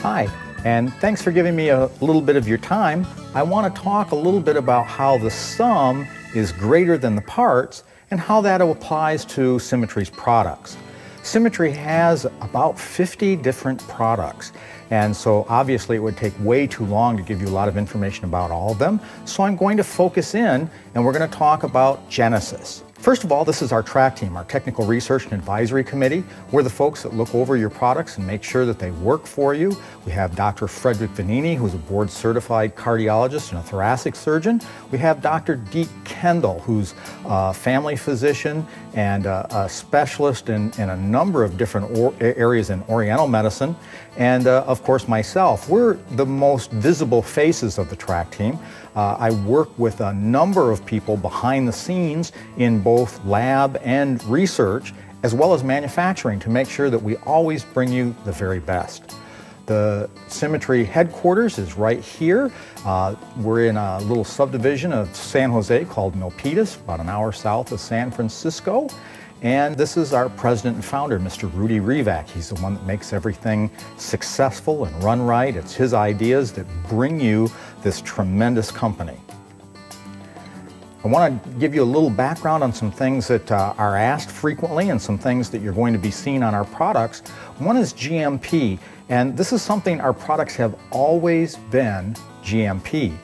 Hi, and thanks for giving me a little bit of your time. I want to talk a little bit about how the sum is greater than the parts and how that applies to Symmetry's products. Symmetry has about 50 different products, and so obviously it would take way too long to give you a lot of information about all of them, so I'm going to focus in and we're going to talk about Genesis. First of all, this is our track team, our Technical Research and Advisory Committee. We're the folks that look over your products and make sure that they work for you. We have Dr. Frederick Vanini, who's a board-certified cardiologist and a thoracic surgeon. We have Dr. Deke Kendall, who's a family physician and a specialist in a number of different areas in Oriental medicine. And of course, myself. We're the most visible faces of the track team. I work with a number of people behind the scenes in both lab and research, as well as manufacturing, to make sure that we always bring you the very best. The Symmetry headquarters is right here. We're in a little subdivision of San Jose called Milpitas, about an hour south of San Francisco. And this is our president and founder, Mr. Rudy Rivak. He's the one that makes everything successful and run right. It's his ideas that bring you this tremendous company. I want to give you a little background on some things that are asked frequently and some things that you're going to be seeing on our products. One is GMP, and this is something our products have always been GMP.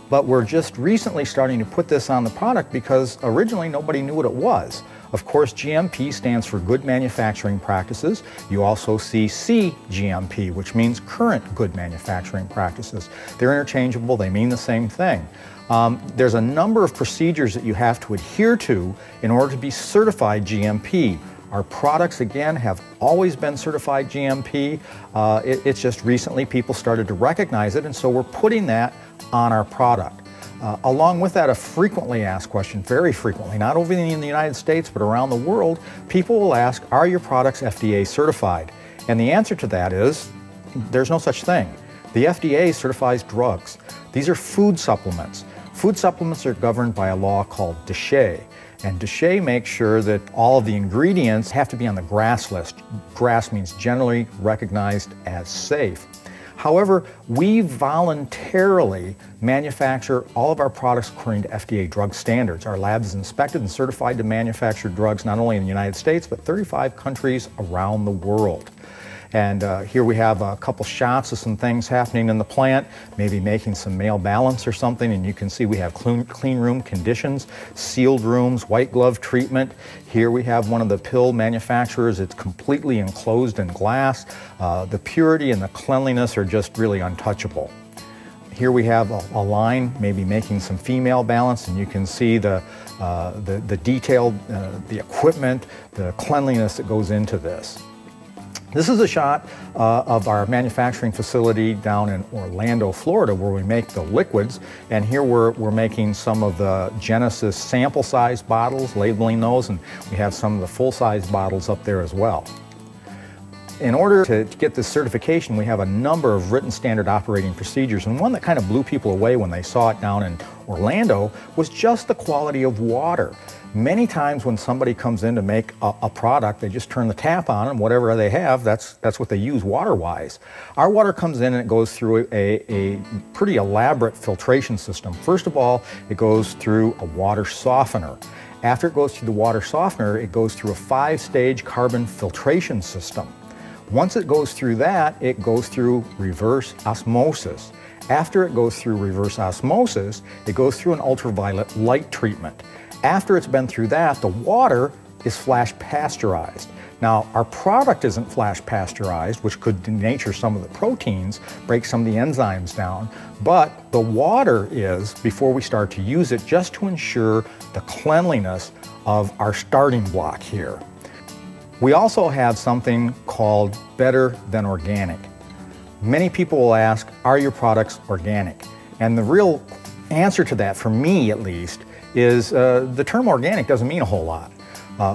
But we're just recently starting to put this on the product because originally nobody knew what it was. Of course, GMP stands for Good Manufacturing Practices. You also see CGMP, which means Current Good Manufacturing Practices. They're interchangeable, they mean the same thing. There's a number of procedures that you have to adhere to in order to be certified GMP. Our products, again, have always been certified GMP. It's just recently people started to recognize it, and so we're putting that on our product. Along with that, a frequently asked question, very frequently, not only in the United States, but around the world, people will ask, are your products FDA certified? And the answer to that is, there's no such thing. The FDA certifies drugs. These are food supplements. Food supplements are governed by a law called DSHEA. And DSHEA makes sure that all of the ingredients have to be on the GRAS list. GRAS means generally recognized as safe. However, we voluntarily manufacture all of our products according to FDA drug standards. Our lab is inspected and certified to manufacture drugs not only in the United States, but 35 countries around the world. And here we have a couple shots of some things happening in the plant, maybe making some male balance or something, and you can see we have clean room conditions, sealed rooms, white glove treatment. Here we have one of the pill manufacturers. It's completely enclosed in glass. The purity and the cleanliness are just really untouchable. Here we have a line maybe making some female balance, and you can see the detail, the equipment, the cleanliness that goes into this. This is a shot of our manufacturing facility down in Orlando, Florida, where we make the liquids. And here we're making some of the Genesis sample size bottles, labeling those, and we have some of the full size bottles up there as well. In order to get this certification, we have a number of written standard operating procedures, and one that kind of blew people away when they saw it down in Orlando was just the quality of water. Many times when somebody comes in to make a product, they just turn the tap on and whatever they have, that's what they use water-wise. Our water comes in and it goes through a pretty elaborate filtration system. First of all, it goes through a water softener. After it goes through the water softener, it goes through a 5-stage carbon filtration system. Once it goes through that, it goes through reverse osmosis. After it goes through reverse osmosis, it goes through an ultraviolet light treatment. After it's been through that, the water is flash pasteurized. Now, our product isn't flash pasteurized, which could denature some of the proteins, break some of the enzymes down, but the water is before we start to use it, just to ensure the cleanliness of our starting block here. We also have something called better than organic. Many people will ask, are your products organic? And the real answer to that, for me at least, is the term organic doesn't mean a whole lot.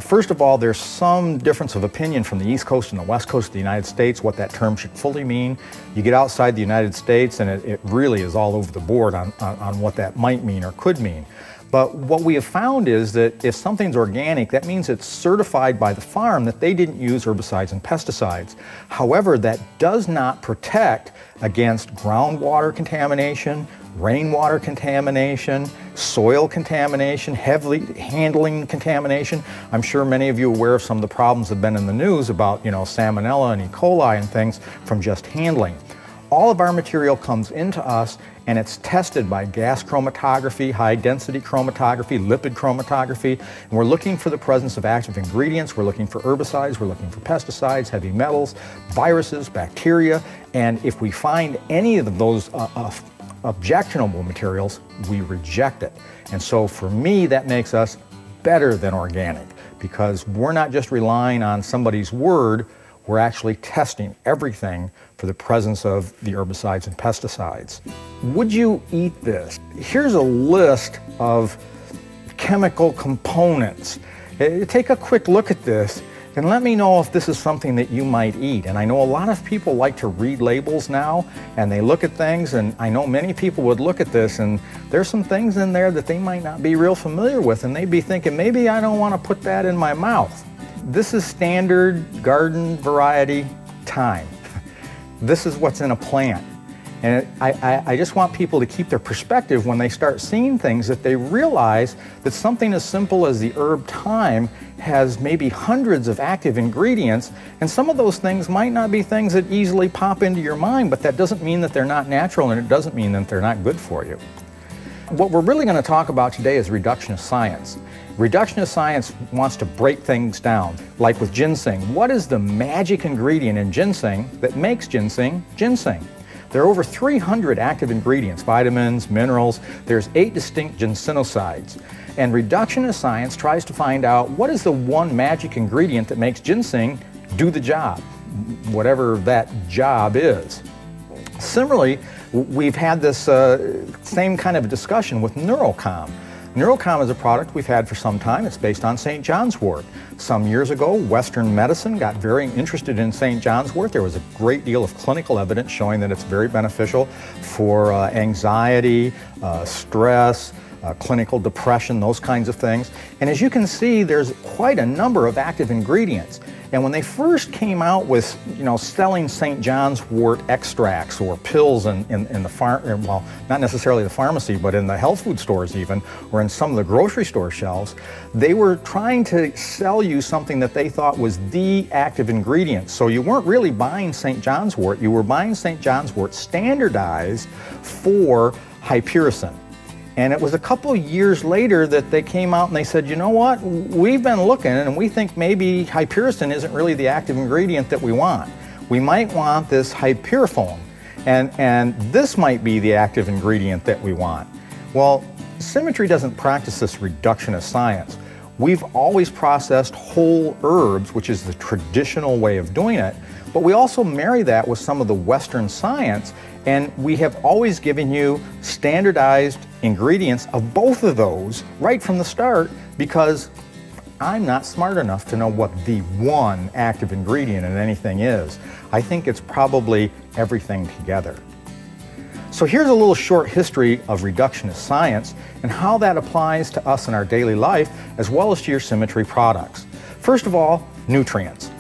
First of all, there's some difference of opinion from the East Coast and the West Coast of the United States what that term should fully mean. You get outside the United States and it really is all over the board on what that might mean or could mean. But what we have found is that if something's organic, that means it's certified by the farm that they didn't use herbicides and pesticides. However, that does not protect against groundwater contamination, rainwater contamination, soil contamination, heavily handling contamination. I'm sure many of you are aware of some of the problems that have been in the news about, salmonella and E. coli and things from just handling. All of our material comes into us and it's tested by gas chromatography, high density chromatography, lipid chromatography, and we're looking for the presence of active ingredients, we're looking for herbicides, we're looking for pesticides, heavy metals, viruses, bacteria, and if we find any of those objectionable materials, we reject it. And so for me, that makes us better than organic, because we're not just relying on somebody's word, we're actually testing everything for the presence of the herbicides and pesticides. Would you eat this? Here's a list of chemical components. Take a quick look at this and let me know if this is something that you might eat. And I know a lot of people like to read labels now, and they look at things, and I know many people would look at this and there's some things in there that they might not be real familiar with, and they'd be thinking, maybe I don't want to put that in my mouth. This is standard garden variety thyme. This is what's in a plant. And I just want people to keep their perspective when they start seeing things, that they realize that something as simple as the herb thyme has maybe hundreds of active ingredients, and some of those things might not be things that easily pop into your mind, but that doesn't mean that they're not natural, and it doesn't mean that they're not good for you. What we're really going to talk about today is reductionist science. Reductionist science wants to break things down, like with ginseng. What is the magic ingredient in ginseng that makes ginseng ginseng? There are over 300 active ingredients, vitamins, minerals. There's 8 distinct ginsenosides. And reductionist science tries to find out what is the one magic ingredient that makes ginseng do the job, whatever that job is. Similarly, we've had this same kind of discussion with NeuroCom. NeuroCom is a product we've had for some time. It's based on St. John's wort. Some years ago, Western medicine got very interested in St. John's wort. There was a great deal of clinical evidence showing that it's very beneficial for anxiety, stress, clinical depression, those kinds of things. And as you can see, there's quite a number of active ingredients. And when they first came out with, selling St. John's wort extracts or pills in the well, not necessarily the pharmacy, but in the health food stores even, or in some of the grocery store shelves, they were trying to sell you something that they thought was the active ingredient. So you weren't really buying St. John's wort, you were buying St. John's wort standardized for hypericin. And it was a couple of years later that they came out and they said, you know what, we've been looking and we think maybe hypericin isn't really the active ingredient that we want. We might want this hyperifone, and this might be the active ingredient that we want. Well, Symmetry doesn't practice this reductionist science. We've always processed whole herbs, which is the traditional way of doing it, but we also marry that with some of the Western science, and we have always given you standardized ingredients of both of those right from the start, because I'm not smart enough to know what the one active ingredient in anything is. I think it's probably everything together. So here's a little short history of reductionist science and how that applies to us in our daily life, as well as to your Symmetry products. First of all, nutrients.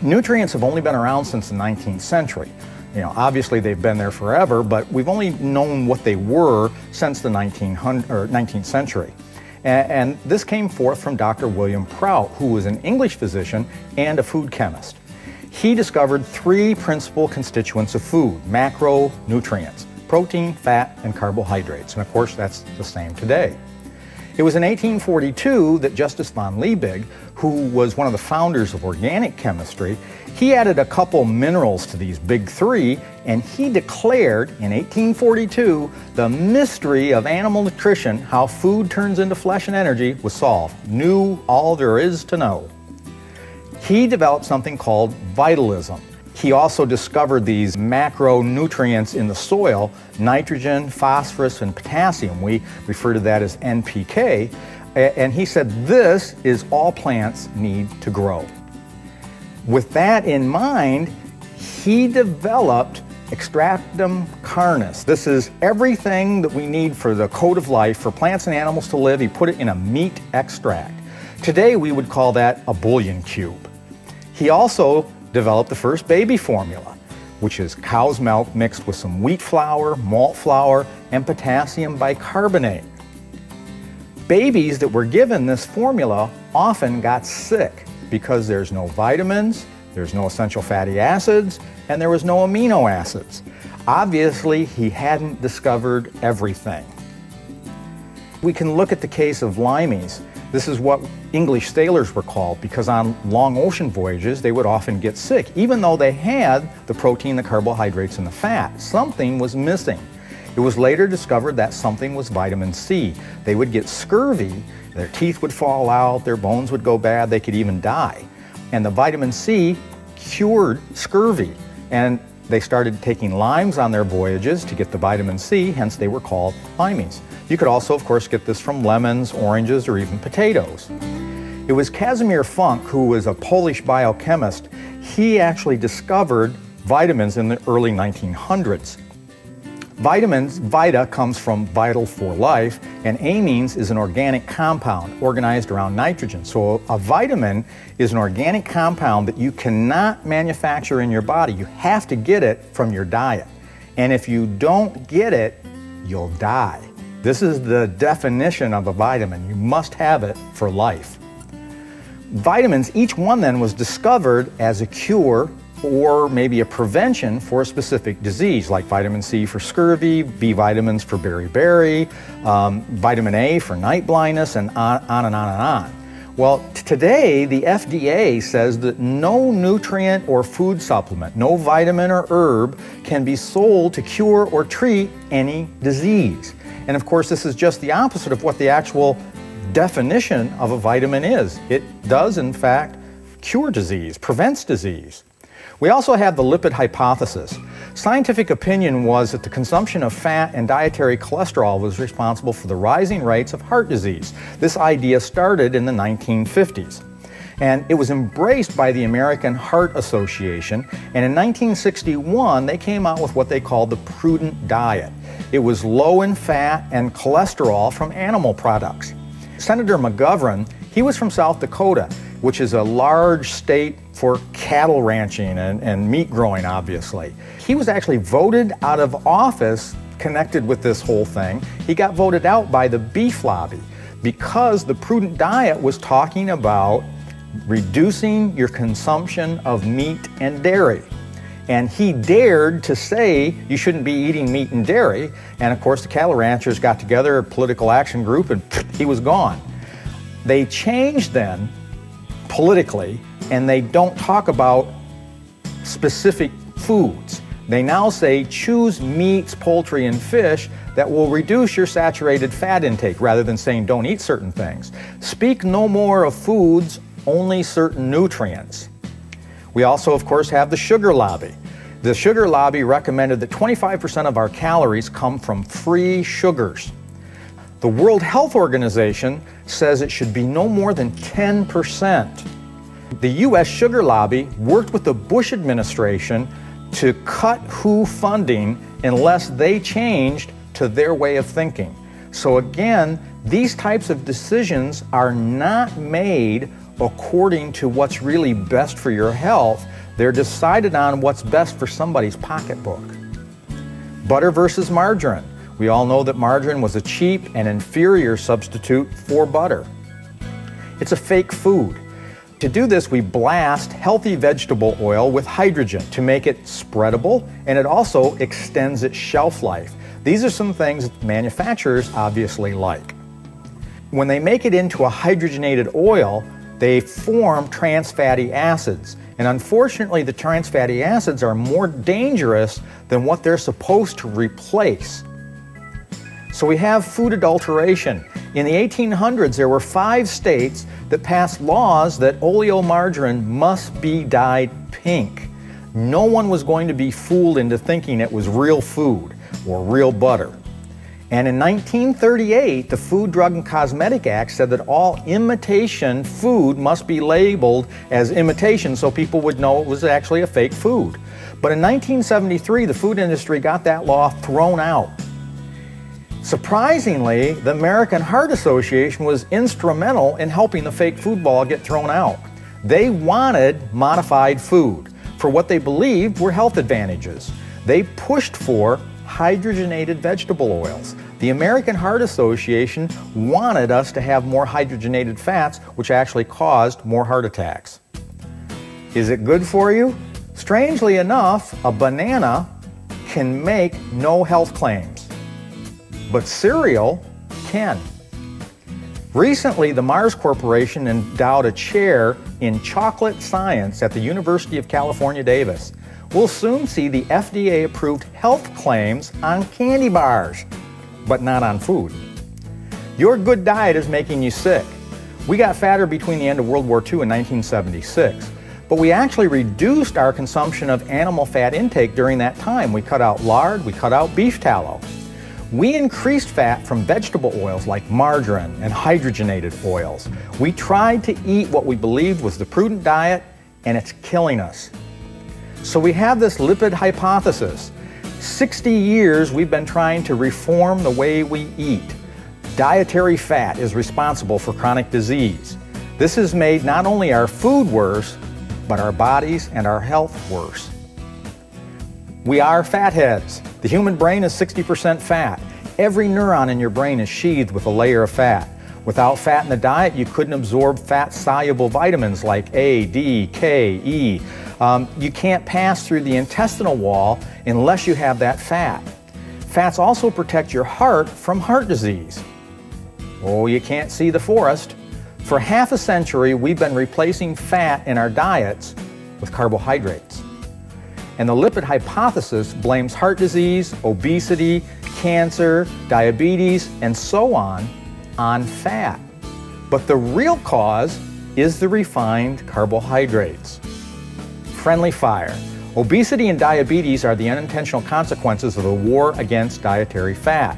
Nutrients have only been around since the 19th century. Obviously they've been there forever, but we've only known what they were since the 19th century. And this came forth from Dr. William Prout, who was an English physician and a food chemist. He discovered 3 principal constituents of food: macronutrients, protein, fat, and carbohydrates. And of course, that's the same today. It was in 1842 that Justus von Liebig, who was one of the founders of organic chemistry, he added a couple minerals to these big 3, and he declared in 1842 the mystery of animal nutrition, how food turns into flesh and energy, was solved. Knew all there is to know. He developed something called vitalism. He also discovered these macronutrients in the soil: nitrogen, phosphorus, and potassium. We refer to that as NPK. And he said this is all plants need to grow. With that in mind, he developed extractum carnis. This is everything that we need for the code of life for plants and animals to live. He put it in a meat extract. Today we would call that a bouillon cube. He also developed the first baby formula. which is cow's milk mixed with some wheat flour, malt flour, and potassium bicarbonate. Babies that were given this formula often got sick because there's no vitamins, there's no essential fatty acids, and there was no amino acids. Obviously, he hadn't discovered everything. We can look at the case of limeys. This is what English sailors were called because on long ocean voyages they would often get sick. Even though they had the protein, the carbohydrates, and the fat, something was missing. It was later discovered that something was vitamin C. They would get scurvy, their teeth would fall out, their bones would go bad, they could even die. And the vitamin C cured scurvy. And they started taking limes on their voyages to get the vitamin C, hence they were called limeys. You could also, of course, get this from lemons, oranges, or even potatoes. It was Casimir Funk, who was a Polish biochemist. He actually discovered vitamins in the early 1900s. Vitamins, vita comes from vital for life, and amines is an organic compound organized around nitrogen. So a vitamin is an organic compound that you cannot manufacture in your body. You have to get it from your diet. And if you don't get it, you'll die. This is the definition of a vitamin. You must have it for life. Vitamins, each one then was discovered as a cure or maybe a prevention for a specific disease, like vitamin C for scurvy, B vitamins for beriberi, vitamin A for night blindness, and on and on and on. Well, today the FDA says that no nutrient or food supplement, no vitamin or herb can be sold to cure or treat any disease. And of course, this is just the opposite of what the actual definition of a vitamin is. It does, in fact, cure disease, prevents disease. We also have the lipid hypothesis. Scientific opinion was that the consumption of fat and dietary cholesterol was responsible for the rising rates of heart disease. This idea started in the 1950s. And it was embraced by the American Heart Association. And in 1961, they came out with what they called the prudent diet. It was low in fat and cholesterol from animal products. Senator McGovern, he was from South Dakota, which is a large state for cattle ranching and meat growing, obviously. He was actually voted out of office connected with this whole thing. He got voted out by the beef lobby because the prudent diet was talking about reducing your consumption of meat and dairy. And he dared to say you shouldn't be eating meat and dairy. And of course, the cattle ranchers got together, a political action group, and he was gone. They changed then politically, and they don't talk about specific foods. They now say choose meats, poultry, and fish that will reduce your saturated fat intake rather than saying don't eat certain things. Speak no more of foods, only certain nutrients. We also, of course, have the sugar lobby. The sugar lobby recommended that 25% of our calories come from free sugars. The World Health Organization says it should be no more than 10%. The U.S. sugar lobby worked with the Bush administration to cut WHO funding unless they changed to their way of thinking. So again, these types of decisions are not made according to what's really best for your health. They're decided on what's best for somebody's pocketbook. Butter versus margarine. We all know that margarine was a cheap and inferior substitute for butter. It's a fake food. To do this, we blast healthy vegetable oil with hydrogen to make it spreadable, and it also extends its shelf life. These are some things that manufacturers obviously like. When they make it into a hydrogenated oil, they form trans fatty acids. And unfortunately, the trans fatty acids are more dangerous than what they're supposed to replace. So we have food adulteration. In the 1800s, there were 5 states that passed laws that oleomargarine must be dyed pink. No one was going to be fooled into thinking it was real food or real butter. And in 1938, the Food, Drug, and Cosmetic Act said that all imitation food must be labeled as imitation so people would know it was actually a fake food. But in 1973, the food industry got that law thrown out. Surprisingly, the American Heart Association was instrumental in helping the fake food law get thrown out. They wanted modified food. for what they believed were health advantages. They pushed for hydrogenated vegetable oils. The American Heart Association wanted us to have more hydrogenated fats, which actually caused more heart attacks. Is it good for you? Strangely enough, a banana can make no health claims, but cereal can. Recently, the Mars Corporation endowed a chair in chocolate science at the University of California, Davis. We'll soon see the FDA-approved health claims on candy bars, but not on food. Your good diet is making you sick. We got fatter between the end of World War II and 1976, but we actually reduced our consumption of animal fat intake during that time. We cut out lard, we cut out beef tallow. We increased fat from vegetable oils like margarine and hydrogenated oils. We tried to eat what we believed was the prudent diet, and it's killing us. So we have this lipid hypothesis. 60 years we've been trying to reform the way we eat. Dietary fat is responsible for chronic disease. This has made not only our food worse, but our bodies and our health worse. We are fatheads. The human brain is 60% fat. Every neuron in your brain is sheathed with a layer of fat. Without fat in the diet, you couldn't absorb fat-soluble vitamins like A, D, K, E. You can't pass through the intestinal wall unless you have that fat. Fats also protect your heart from heart disease. Oh, you can't see the forest. For half a century, we've been replacing fat in our diets with carbohydrates. And the lipid hypothesis blames heart disease, obesity, cancer, diabetes, and so on fat. But the real cause is the refined carbohydrates. Friendly fire. Obesity and diabetes are the unintentional consequences of the war against dietary fat.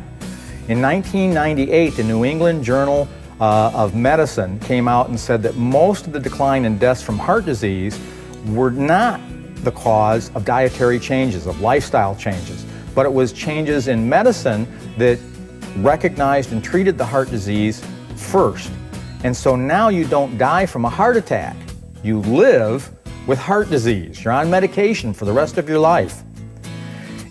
In 1998, the New England Journal of Medicine came out and said that most of the decline in deaths from heart disease were not the cause of dietary changes, of lifestyle changes, but it was changes in medicine that recognized and treated the heart disease first. And so now you don't die from a heart attack. You live with heart disease. You're on medication for the rest of your life.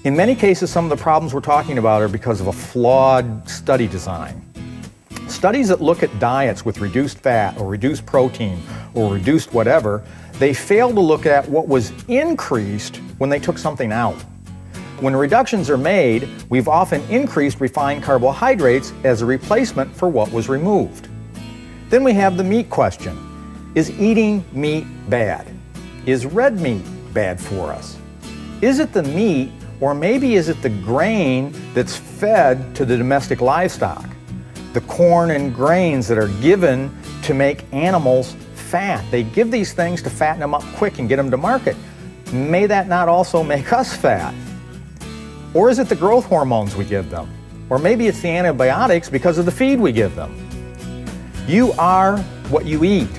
In many cases, some of the problems we're talking about are because of a flawed study design. Studies that look at diets with reduced fat or reduced protein or reduced whatever, they fail to look at what was increased when they took something out. When reductions are made, we've often increased refined carbohydrates as a replacement for what was removed. Then we have the meat question. Is eating meat bad? Is red meat bad for us? Is it the meat, or maybe is it the grain that's fed to the domestic livestock? The corn and grains that are given to make animals fat. They give these things to fatten them up quick and get them to market. May that not also make us fat? Or is it the growth hormones we give them? Or maybe it's the antibiotics because of the feed we give them. You are what you eat,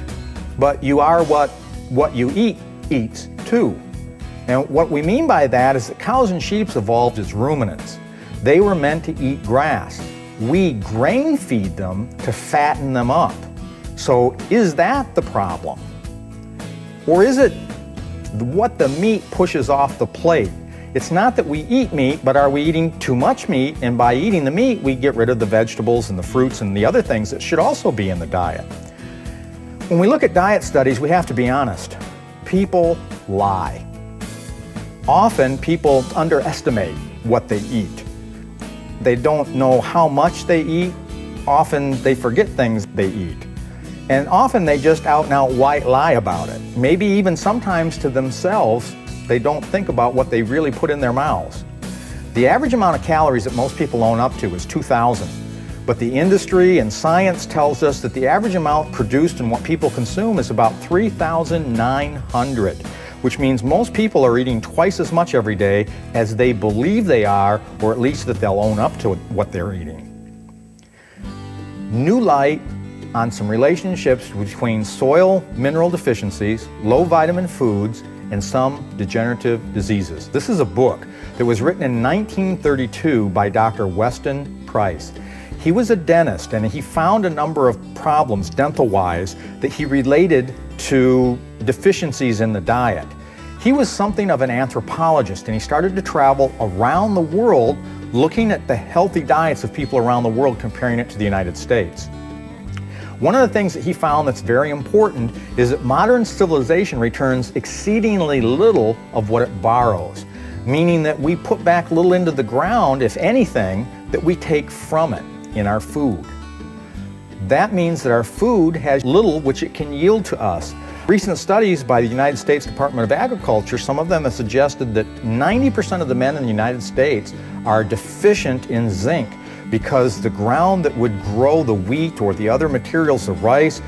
but you are what you eat eats too. And what we mean by that is that cows and sheep evolved as ruminants. They were meant to eat grass. We grain feed them to fatten them up. So is that the problem? Or is it what the meat pushes off the plate? It's not that we eat meat, but are we eating too much meat? And by eating the meat, we get rid of the vegetables and the fruits and the other things that should also be in the diet. When we look at diet studies, we have to be honest. People lie. Often people underestimate what they eat. They don't know how much they eat. Often they forget things they eat. And often they just out and out white lie about it. Maybe even sometimes to themselves, they don't think about what they really put in their mouths. The average amount of calories that most people own up to is 2,000. But the industry and science tells us that the average amount produced in what people consume is about 3,900, which means most people are eating twice as much every day as they believe they are, or at least that they'll own up to what they're eating. New light on some relationships between soil mineral deficiencies, low vitamin foods, and some degenerative diseases. This is a book that was written in 1932 by Dr. Weston Price. He was a dentist and he found a number of problems dental-wise that he related to deficiencies in the diet. He was something of an anthropologist, and he started to travel around the world looking at the healthy diets of people around the world, comparing it to the United States. One of the things that he found that's very important is that modern civilization returns exceedingly little of what it borrows, meaning that we put back little into the ground, if anything, that we take from it in our food. That means that our food has little which it can yield to us. Recent studies by the United States Department of Agriculture, some of them have suggested that 90% of the men in the United States are deficient in zinc because the ground that would grow the wheat or the other materials, the rice,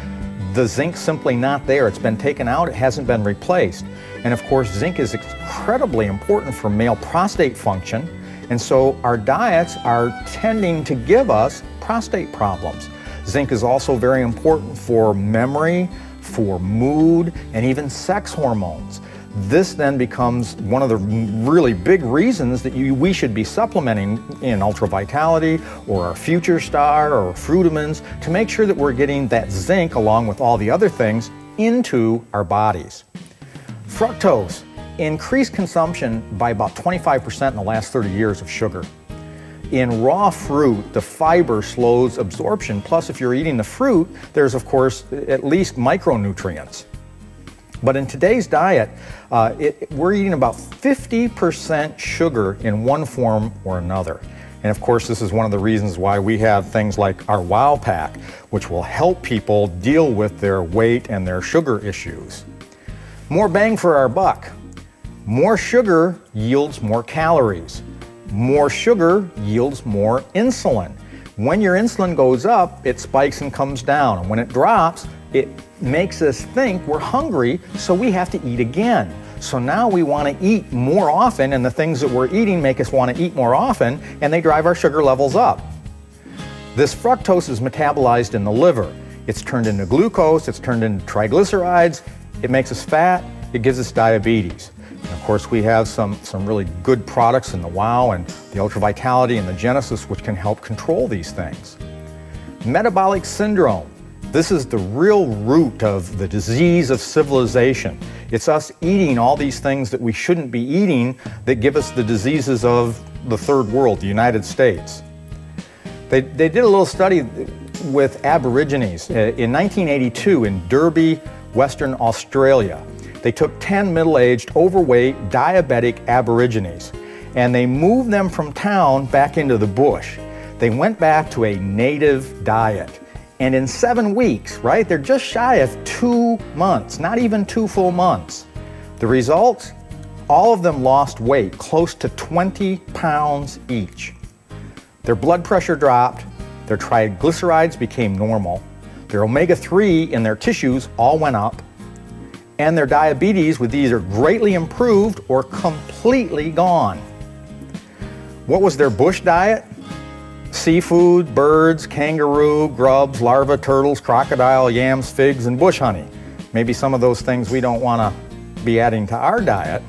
the zinc's simply not there. It's been taken out, it hasn't been replaced. And of course, zinc is incredibly important for male prostate function, and so our diets are tending to give us prostate problems. Zinc is also very important for memory, for mood, and even sex hormones. This then becomes one of the really big reasons that we should be supplementing in Ultra Vitality or our Future Star or Fruitamins to make sure that we're getting that zinc along with all the other things into our bodies. Fructose increased consumption by about 25% in the last 30 years of sugar. In raw fruit, the fiber slows absorption, plus if you're eating the fruit, there's of course at least micronutrients. But in today's diet, we're eating about 50% sugar in one form or another. And of course, this is one of the reasons why we have things like our Wow Pack, which will help people deal with their weight and their sugar issues. More bang for our buck. More sugar yields more calories. More sugar yields more insulin. When your insulin goes up, it spikes and comes down. And when it drops, it makes us think we're hungry, so we have to eat again. So now we want to eat more often, and the things that we're eating make us want to eat more often, and they drive our sugar levels up. This fructose is metabolized in the liver. It's turned into glucose, it's turned into triglycerides, it makes us fat, it gives us diabetes. And of course, we have some really good products in the Wow and the Ultra Vitality and the Genesis, which can help control these things. Metabolic syndrome. This is the real root of the disease of civilization. It's us eating all these things that we shouldn't be eating that give us the diseases of the third world, the United States. They did a little study with Aborigines in 1982 in Derby, Western Australia. They took 10 middle-aged, overweight, diabetic Aborigines, and they moved them from town back into the bush. They went back to a native diet. And in 7 weeks, right, they're just shy of 2 months, not even 2 full months. The results? All of them lost weight, close to 20 pounds each. Their blood pressure dropped, their triglycerides became normal, their omega-3 in their tissues all went up, and their diabetes was either greatly improved or completely gone. What was their bush diet? Seafood, birds, kangaroo, grubs, larvae, turtles, crocodile, yams, figs, and bush honey. Maybe some of those things we don't want to be adding to our diet.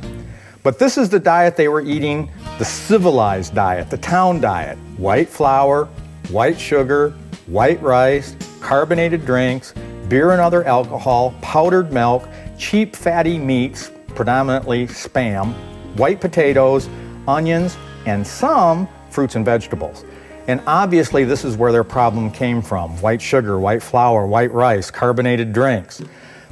But this is the diet they were eating, the civilized diet, the town diet. White flour, white sugar, white rice, carbonated drinks, beer and other alcohol, powdered milk, cheap fatty meats, predominantly Spam, white potatoes, onions, and some fruits and vegetables. And obviously this is where their problem came from. White sugar, white flour, white rice, carbonated drinks.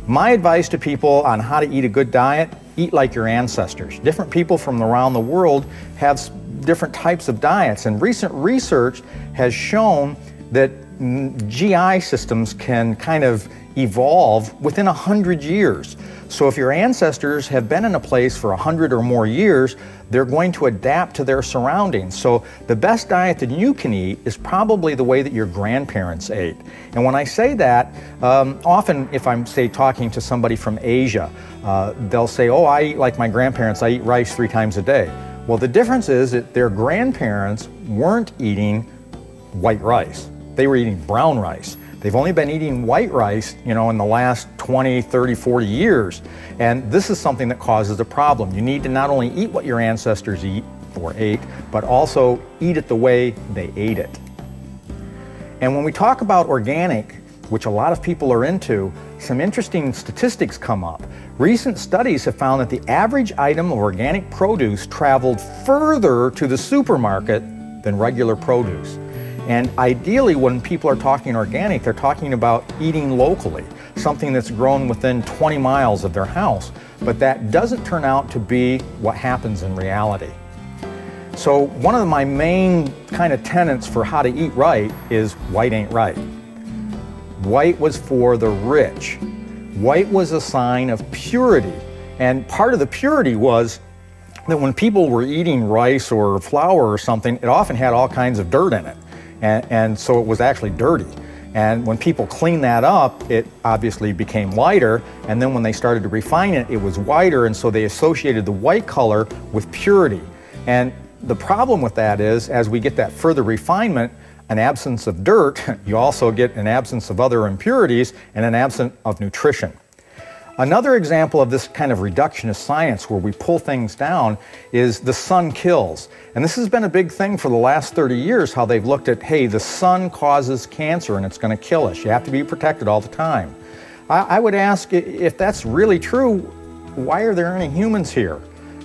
My advice to people on how to eat a good diet, eat like your ancestors. Different people from around the world have different types of diets, and recent research has shown that GI systems can kind of evolve within 100 years. So if your ancestors have been in a place for 100 or more years, they're going to adapt to their surroundings. So the best diet that you can eat is probably the way that your grandparents ate. And when I say that, often if I'm, say, talking to somebody from Asia, they'll say, oh, I eat like my grandparents, I eat rice 3 times a day. Well, the difference is that their grandparents weren't eating white rice. They were eating brown rice. They've only been eating white rice, you know, in the last 20, 30, 40 years. And this is something that causes a problem. You need to not only eat what your ancestors eat or ate, but also eat it the way they ate it. And when we talk about organic, which a lot of people are into, some interesting statistics come up. Recent studies have found that the average item of organic produce traveled further to the supermarket than regular produce. And ideally, when people are talking organic, they're talking about eating locally, something that's grown within 20 miles of their house. But that doesn't turn out to be what happens in reality. So one of my main kind of tenets for how to eat right is white ain't right. White was for the rich. White was a sign of purity. And part of the purity was that when people were eating rice or flour or something, it often had all kinds of dirt in it. And so it was actually dirty. And when people cleaned that up, it obviously became whiter. And then when they started to refine it, it was whiter. And so they associated the white color with purity. And the problem with that is, as we get that further refinement, an absence of dirt, you also get an absence of other impurities and an absence of nutrition. Another example of this kind of reductionist science where we pull things down is the sun kills. And this has been a big thing for the last 30 years, how they've looked at, hey, the sun causes cancer and it's going to kill us. You have to be protected all the time. I would ask, if that's really true, why are there any humans here?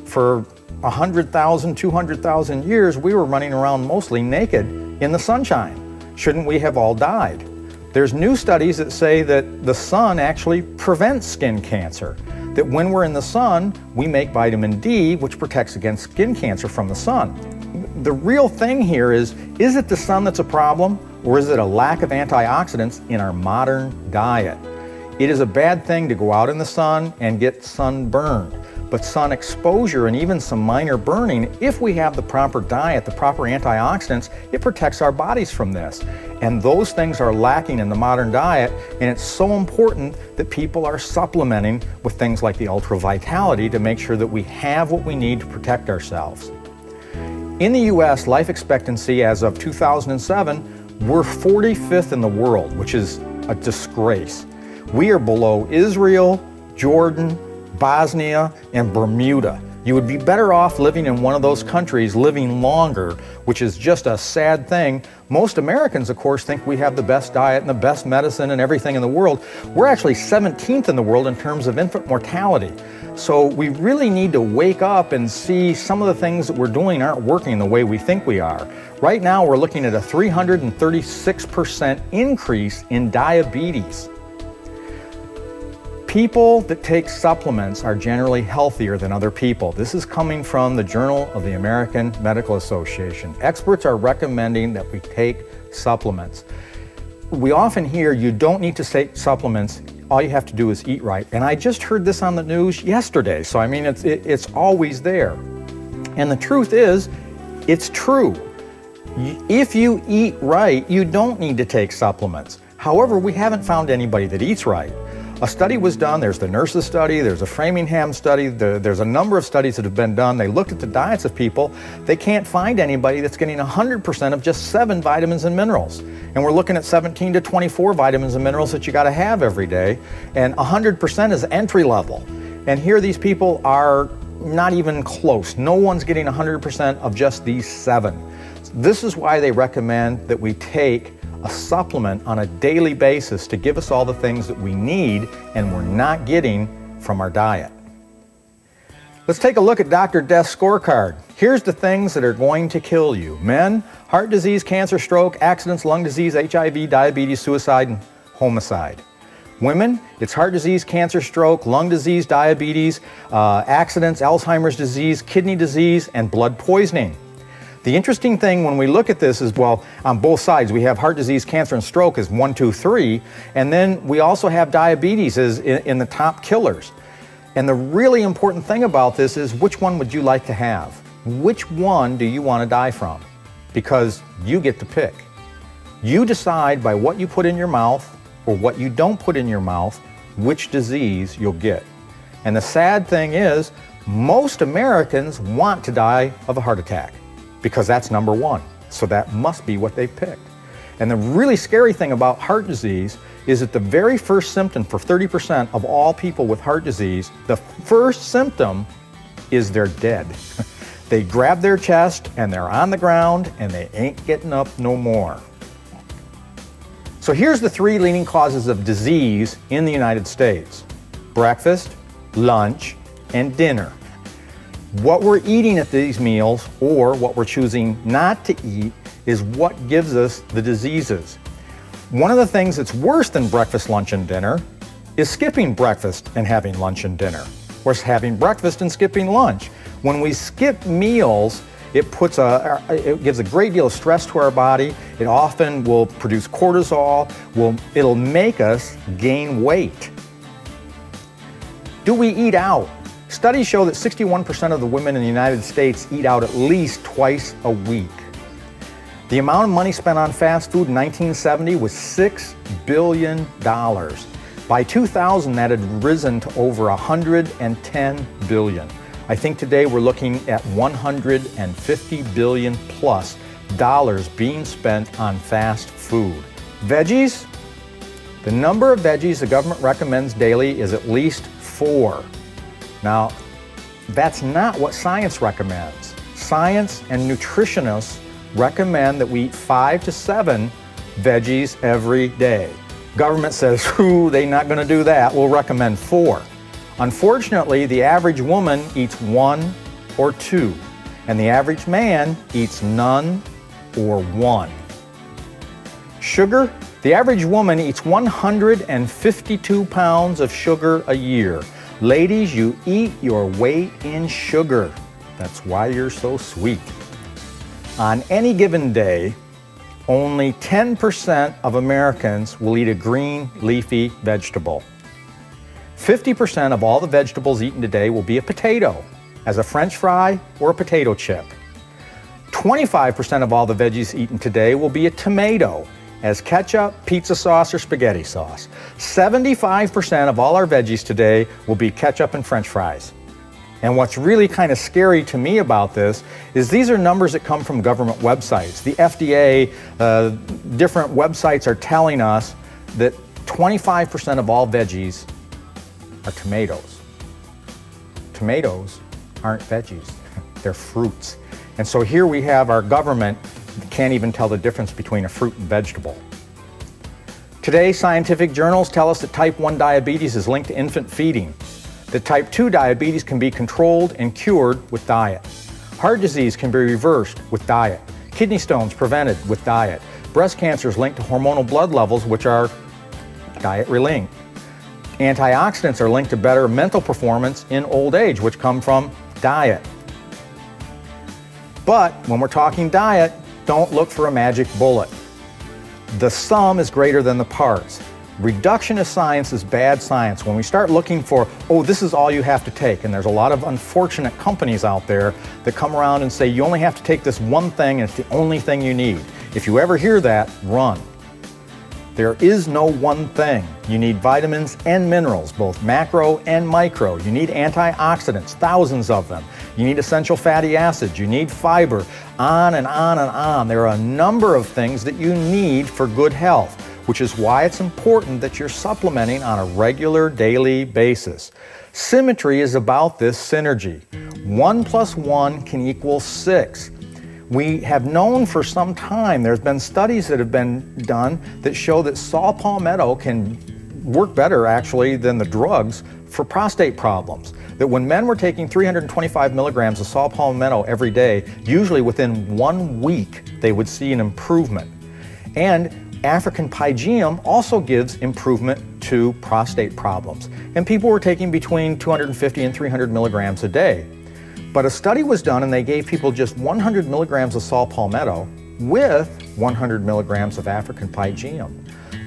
For 100,000, 200,000 years, we were running around mostly naked in the sunshine. Shouldn't we have all died? There's new studies that say that the sun actually prevents skin cancer, that when we're in the sun, we make vitamin D, which protects against skin cancer from the sun. The real thing here is it the sun that's a problem, or is it a lack of antioxidants in our modern diet? It is a bad thing to go out in the sun and get sunburned. But sun exposure and even some minor burning, if we have the proper diet, the proper antioxidants, it protects our bodies from this. And those things are lacking in the modern diet, and it's so important that people are supplementing with things like the Ultra Vitality to make sure that we have what we need to protect ourselves. In the US, life expectancy as of 2007, we're 45th in the world, which is a disgrace. We are below Israel, Jordan, Bosnia, and Bermuda. You would be better off living in one of those countries, living longer, which is just a sad thing. Most Americans, of course, think we have the best diet and the best medicine and everything in the world. We're actually 17th in the world in terms of infant mortality. So we really need to wake up and see some of the things that we're doing aren't working the way we think we are. Right now, we're looking at a 336% increase in diabetes. People that take supplements are generally healthier than other people. This is coming from the Journal of the American Medical Association. Experts are recommending that we take supplements. We often hear you don't need to take supplements, all you have to do is eat right. And I just heard this on the news yesterday, so I mean it's always there. And the truth is, it's true. If you eat right, you don't need to take supplements. However, we haven't found anybody that eats right. A study was done, there's the nurses study, there's a Framingham study, there's a number of studies that have been done. They looked at the diets of people. They can't find anybody that's getting 100% of just 7 vitamins and minerals. And we're looking at 17 to 24 vitamins and minerals that you gotta have every day. And 100% is entry level. And here these people are not even close. No one's getting 100% of just these 7. This is why they recommend that we take a supplement on a daily basis to give us all the things that we need and we're not getting from our diet. Let's take a look at Dr. Death's scorecard. Here's the things that are going to kill you. Men, heart disease, cancer, stroke, accidents, lung disease, HIV, diabetes, suicide, and homicide. Women, it's heart disease, cancer, stroke, lung disease, diabetes, accidents, Alzheimer's disease, kidney disease, and blood poisoning. The interesting thing when we look at this is, well, on both sides, we have heart disease, cancer, and stroke as 1, 2, 3, and then we also have diabetes as in the top killers. And the really important thing about this is, which one would you like to have? Which one do you want to die from? Because you get to pick. You decide by what you put in your mouth or what you don't put in your mouth, which disease you'll get. And the sad thing is, most Americans want to die of a heart attack, because that's number 1. So that must be what they've picked. And the really scary thing about heart disease is that the very first symptom for 30% of all people with heart disease, the first symptom is they're dead. They grab their chest and they're on the ground and they ain't getting up no more. So here's the 3 leading causes of disease in the United States: breakfast, lunch, and dinner. What we're eating at these meals, or what we're choosing not to eat, is what gives us the diseases. One of the things that's worse than breakfast, lunch, and dinner is skipping breakfast and having lunch and dinner, or having breakfast and skipping lunch. When we skip meals, it gives a great deal of stress to our body. It often will produce cortisol. It'll make us gain weight. Do we eat out? Studies show that 61% of the women in the United States eat out at least twice a week. The amount of money spent on fast food in 1970 was $6 billion. By 2000, that had risen to over $110 billion. I think today we're looking at $150 billion plus being spent on fast food. Veggies? The number of veggies the government recommends daily is at least 4. Now, that's not what science recommends. Science and nutritionists recommend that we eat 5 to 7 veggies every day. Government says, they're not going to do that. We'll recommend 4. Unfortunately, the average woman eats 1 or 2, and the average man eats none or 1. Sugar? The average woman eats 152 pounds of sugar a year. Ladies, you eat your weight in sugar. That's why you're so sweet. On any given day, only 10% of Americans will eat a green, leafy vegetable. 50% of all the vegetables eaten today will be a potato, as a French fry or a potato chip. 25% of all the veggies eaten today will be a tomato, as ketchup, pizza sauce, or spaghetti sauce. 75% of all our veggies today will be ketchup and French fries. And what's really kind of scary to me about this is these are numbers that come from government websites. The FDA, different websites are telling us that 25% of all veggies are tomatoes. Tomatoes aren't veggies, they're fruits. And so here we have our government can't even tell the difference between a fruit and vegetable. Today, scientific journals tell us that type 1 diabetes is linked to infant feeding, that type 2 diabetes can be controlled and cured with diet. Heart disease can be reversed with diet. Kidney stones prevented with diet. Breast cancer is linked to hormonal blood levels, which are diet-linked. Antioxidants are linked to better mental performance in old age, which come from diet. But when we're talking diet, don't look for a magic bullet. The sum is greater than the parts. Reductionist science is bad science. When we start looking for, this is all you have to take, and there's a lot of unfortunate companies out there that come around and say you only have to take this one thing and it's the only thing you need. If you ever hear that, run. There is no one thing. You need vitamins and minerals, both macro and micro. You need antioxidants, thousands of them. You need essential fatty acids. You need fiber, on and on and on. There are a number of things that you need for good health, which is why it's important that you're supplementing on a regular daily basis. Symmetry is about this synergy. 1 + 1 can equal 6. We have known for some time, there's been studies that have been done that show that saw palmetto can work better actually than the drugs for prostate problems. That when men were taking 325 milligrams of saw palmetto every day, usually within 1 week they would see an improvement. And African pygeum also gives improvement to prostate problems. And people were taking between 250 and 300 milligrams a day. But a study was done and they gave people just 100 milligrams of saw palmetto with 100 milligrams of African pygeum.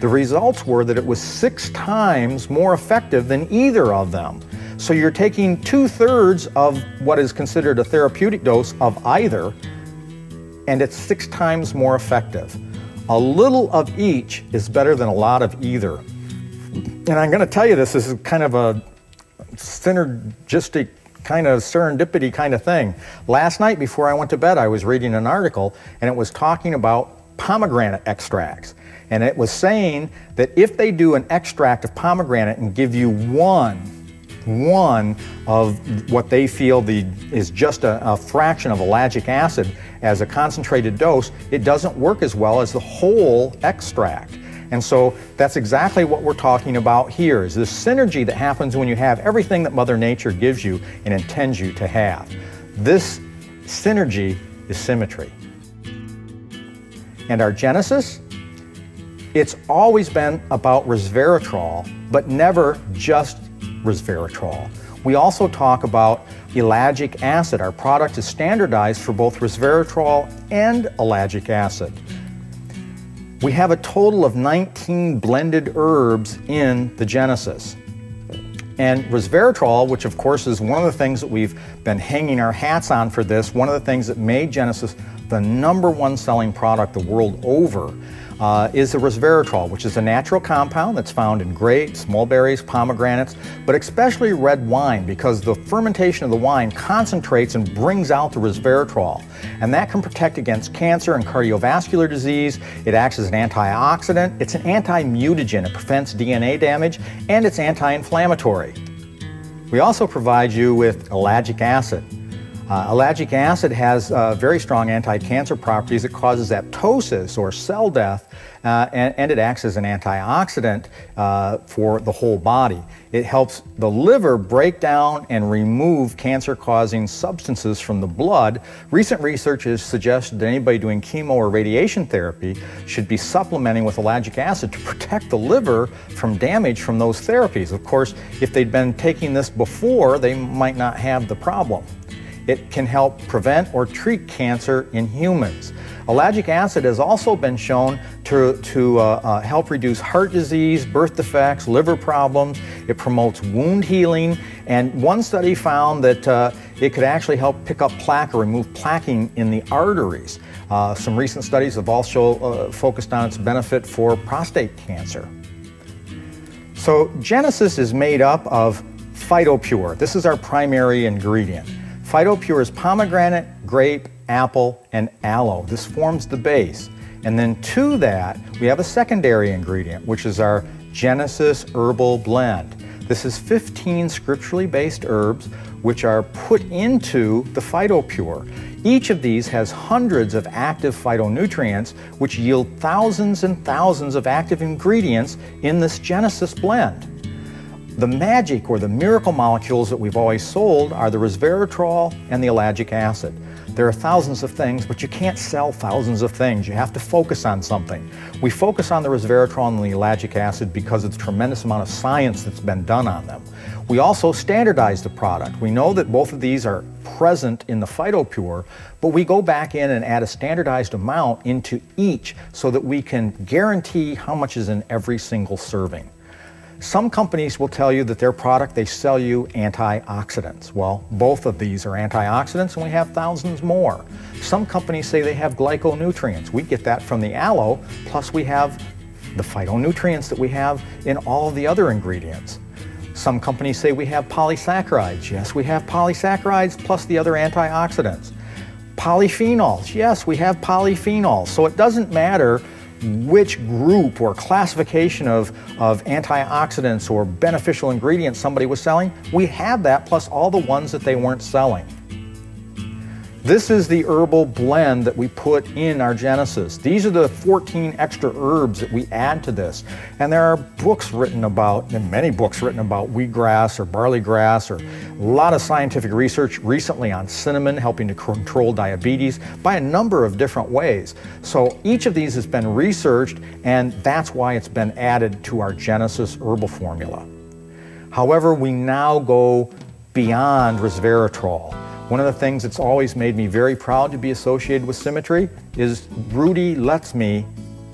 The results were that it was 6 times more effective than either of them. So you're taking 2/3 of what is considered a therapeutic dose of either, and it's 6 times more effective. A little of each is better than a lot of either. And I'm going to tell you this is kind of a synergistic kind of serendipity kind of thing. Last night before I went to bed, I was reading an article and it was talking about pomegranate extracts. And it was saying that if they do an extract of pomegranate and give you one of what they feel is just a fraction of ellagic acid as a concentrated dose, it doesn't work as well as the whole extract. And so that's exactly what we're talking about here, is this synergy that happens when you have everything that Mother Nature gives you and intends you to have. This synergy is Symmetry. And our genesis? It's always been about resveratrol, but never just resveratrol. We also talk about ellagic acid. Our product is standardized for both resveratrol and ellagic acid. We have a total of 19 blended herbs in the genesis. And resveratrol, which of course is one of the things that we've been hanging our hats on for this, one of the things that made Genesis the #1 selling product the world over, is the resveratrol, which is a natural compound that's found in grapes, mulberries, pomegranates, but especially red wine, because the fermentation of the wine concentrates and brings out the resveratrol. And that can protect against cancer and cardiovascular disease. It acts as an antioxidant. It's an anti-mutagen. It prevents DNA damage, and it's anti-inflammatory. We also provide you with ellagic acid. Ellagic acid has very strong anti-cancer properties. It causes apoptosis, or cell death, and it acts as an antioxidant for the whole body. It helps the liver break down and remove cancer-causing substances from the blood. Recent research has suggested that anybody doing chemo or radiation therapy should be supplementing with ellagic acid to protect the liver from damage from those therapies. Of course, if they'd been taking this before, they might not have the problem. It can help prevent or treat cancer in humans. Ellagic acid has also been shown to help reduce heart disease, birth defects, liver problems. It promotes wound healing, and one study found that it could actually help pick up plaque or remove plaquing in the arteries. Some recent studies have also focused on its benefit for prostate cancer. So Genesis is made up of PhytoPure. This is our primary ingredient. PhytoPure is pomegranate, grape, apple, and aloe. This forms the base. And then to that, we have a secondary ingredient, which is our Genesis Herbal Blend. This is 15 scripturally based herbs which are put into the PhytoPure. Each of these has hundreds of active phytonutrients which yield thousands and thousands of active ingredients in this Genesis blend. The magic, or the miracle molecules that we've always sold, are the resveratrol and the ellagic acid. There are thousands of things, but you can't sell thousands of things. You have to focus on something. We focus on the resveratrol and the ellagic acid because of the tremendous amount of science that's been done on them. We also standardize the product. We know that both of these are present in the PhytoPure, but we go back in and add a standardized amount into each so that we can guarantee how much is in every single serving. Some companies will tell you that their product, they sell you antioxidants. Well, both of these are antioxidants, and we have thousands more. Some companies say they have glyconutrients. We get that from the aloe, plus we have the phytonutrients that we have in all of the other ingredients. Some companies say we have polysaccharides. Yes, we have polysaccharides plus the other antioxidants. Polyphenols. Yes, we have polyphenols. So it doesn't matter which group or classification of antioxidants or beneficial ingredients somebody was selling. We have that plus all the ones that they weren't selling. This is the herbal blend that we put in our Genesis. These are the 14 extra herbs that we add to this. And there are books written about, and many books written about wheatgrass or barley grass, or a lot of scientific research recently on cinnamon helping to control diabetes by a number of different ways. So each of these has been researched, and that's why it's been added to our Genesis herbal formula. However, we now go beyond resveratrol. One of the things that's always made me very proud to be associated with Symmetry is Rudy lets me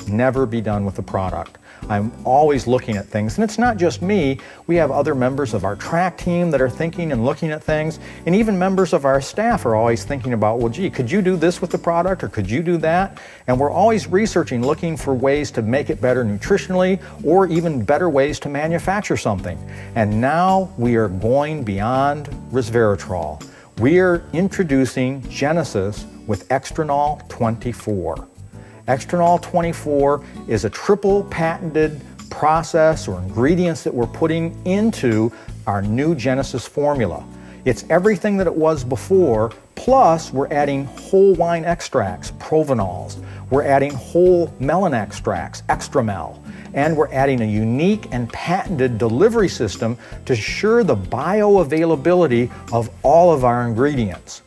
never be done with the product. I'm always looking at things, and it's not just me. We have other members of our track team that are thinking and looking at things, and even members of our staff are always thinking about, well, gee, could you do this with the product, or could you do that? And we're always researching, looking for ways to make it better nutritionally, or even better ways to manufacture something. And now we are going beyond resveratrol. We are introducing Genesis with Extranol 24. Extranol 24 is a triple patented process or ingredients that we're putting into our new Genesis formula. It's everything that it was before, plus we're adding whole wine extracts, provenols. We're adding whole melon extracts, extramel. And we're adding a unique and patented delivery system to ensure the bioavailability of all of our ingredients.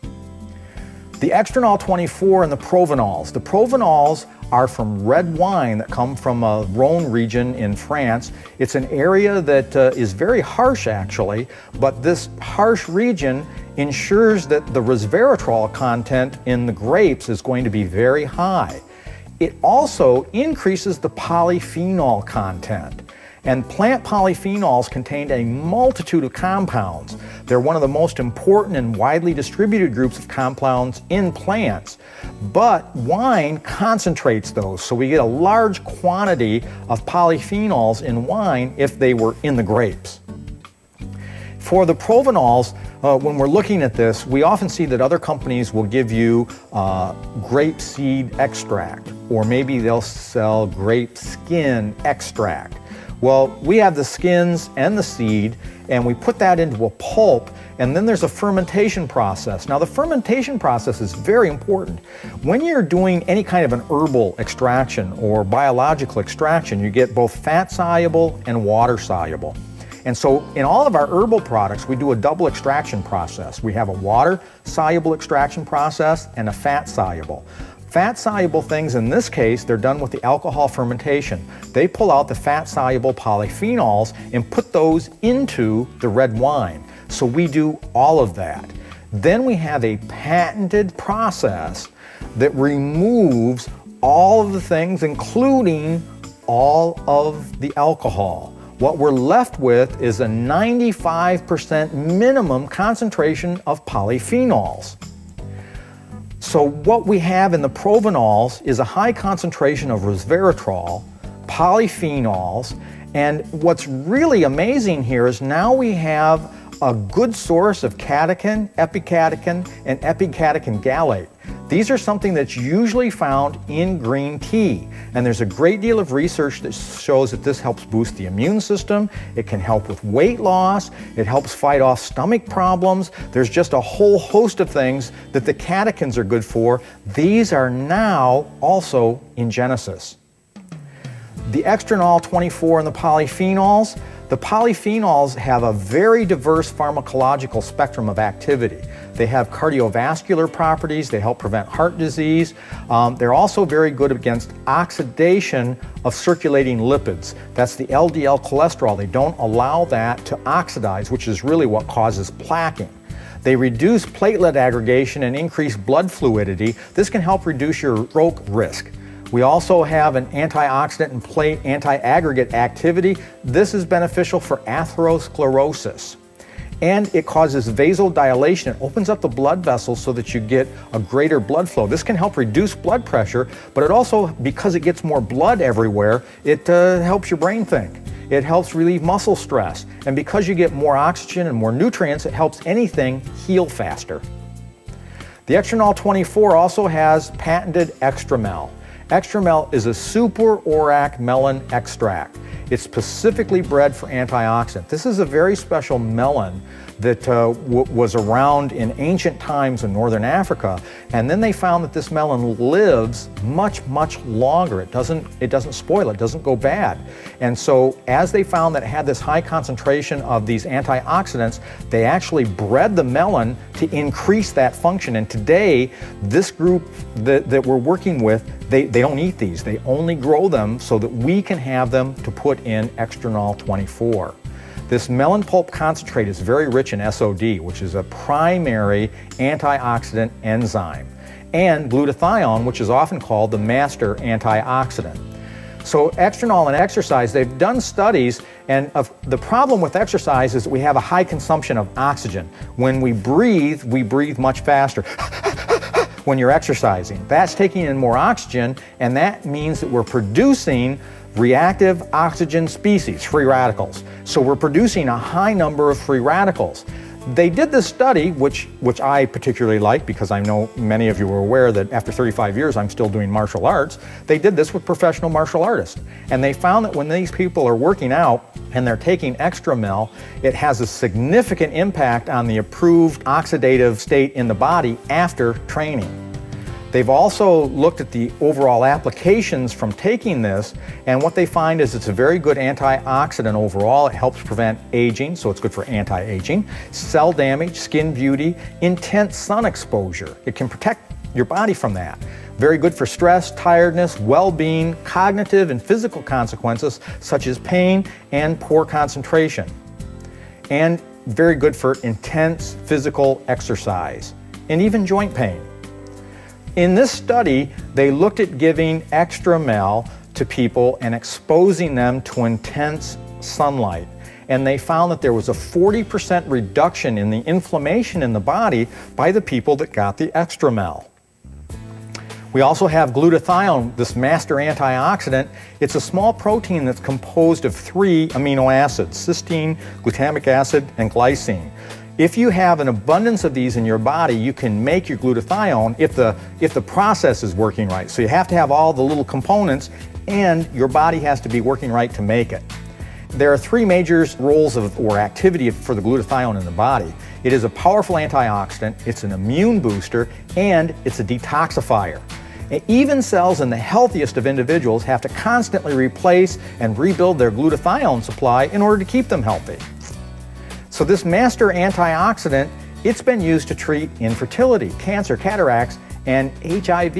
The Extranol 24 and the provenols. The provenols are from red wine that come from a Rhone region in France. It's an area that is very harsh actually, but this harsh region ensures that the resveratrol content in the grapes is going to be very high. It also increases the polyphenol content. And plant polyphenols contain a multitude of compounds. They're one of the most important and widely distributed groups of compounds in plants. But wine concentrates those, so we get a large quantity of polyphenols in wine if they were in the grapes. For the provenols, when we're looking at this, we often see that other companies will give you grape seed extract, or maybe they'll sell grape skin extract. Well, we have the skins and the seed, and we put that into a pulp, and then there's a fermentation process. Now, the fermentation process is very important. When you're doing any kind of an herbal extraction or biological extraction, you get both fat-soluble and water-soluble. And so in all of our herbal products, we do a double extraction process. We have a water-soluble extraction process and a fat-soluble. Fat-soluble things, in this case, they're done with the alcohol fermentation. They pull out the fat-soluble polyphenols and put those into the red wine. So we do all of that. Then we have a patented process that removes all of the things, including all of the alcohol. What we're left with is a 95% minimum concentration of polyphenols. So what we have in the provenols is a high concentration of resveratrol, polyphenols, and what's really amazing here is now we have a good source of catechin, epicatechin, and epicatechin gallate. These are something that's usually found in green tea, and there's a great deal of research that shows that this helps boost the immune system, it can help with weight loss, it helps fight off stomach problems. There's just a whole host of things that the catechins are good for. These are now also in Genesis. The Extranol 24 and the polyphenols. The polyphenols have a very diverse pharmacological spectrum of activity. They have cardiovascular properties, they help prevent heart disease. They're also very good against oxidation of circulating lipids. That's the LDL cholesterol. They don't allow that to oxidize, which is really what causes plaquing. They reduce platelet aggregation and increase blood fluidity. This can help reduce your stroke risk. We also have an antioxidant and plate anti-aggregate activity. This is beneficial for atherosclerosis. And it causes vasodilation. It opens up the blood vessels so that you get a greater blood flow. This can help reduce blood pressure, but it also, because it gets more blood everywhere, it helps your brain think. It helps relieve muscle stress. And because you get more oxygen and more nutrients, it helps anything heal faster. The Extranol 24 also has patented extramel. Extramel is a super-ORAC melon extract. It's specifically bred for antioxidant. This is a very special melon that was around in ancient times in northern Africa, and then they found that this melon lives much, much longer. It doesn't spoil, it doesn't go bad. And so as they found that it had this high concentration of these antioxidants, they actually bred the melon to increase that function. And today, this group that we're working with, they don't eat these. They only grow them so that we can have them to put in Extranol 24. This melon pulp concentrate is very rich in SOD, which is a primary antioxidant enzyme, and glutathione, which is often called the master antioxidant. So Extranol and exercise, they've done studies, and the problem with exercise is that we have a high consumption of oxygen. When we breathe much faster. When you're exercising, that's taking in more oxygen, and that means that we're producing reactive oxygen species, free radicals. So we're producing a high number of free radicals. They did this study, which I particularly like because I know many of you are aware that after 35 years I'm still doing martial arts. They did this with professional martial artists. And they found that when these people are working out and they're taking Extramel, it has a significant impact on the improved oxidative state in the body after training. They've also looked at the overall applications from taking this, and what they find is it's a very good antioxidant overall. It helps prevent aging, so it's good for anti-aging, cell damage, skin beauty, intense sun exposure. It can protect your body from that. Very good for stress, tiredness, well-being, cognitive and physical consequences such as pain and poor concentration. And very good for intense physical exercise and even joint pain. In this study, they looked at giving Extramel to people and exposing them to intense sunlight. And they found that there was a 40% reduction in the inflammation in the body by the people that got the Extramel. We also have glutathione, this master antioxidant. It's a small protein that's composed of 3 amino acids, cysteine, glutamic acid, and glycine. If you have an abundance of these in your body, you can make your glutathione if the process is working right. So you have to have all the little components, and your body has to be working right to make it. There are 3 major roles or activity for the glutathione in the body. It is a powerful antioxidant, it's an immune booster, and it's a detoxifier. And even cells in the healthiest of individuals have to constantly replace and rebuild their glutathione supply in order to keep them healthy. So this master antioxidant, it's been used to treat infertility, cancer, cataracts, and HIV.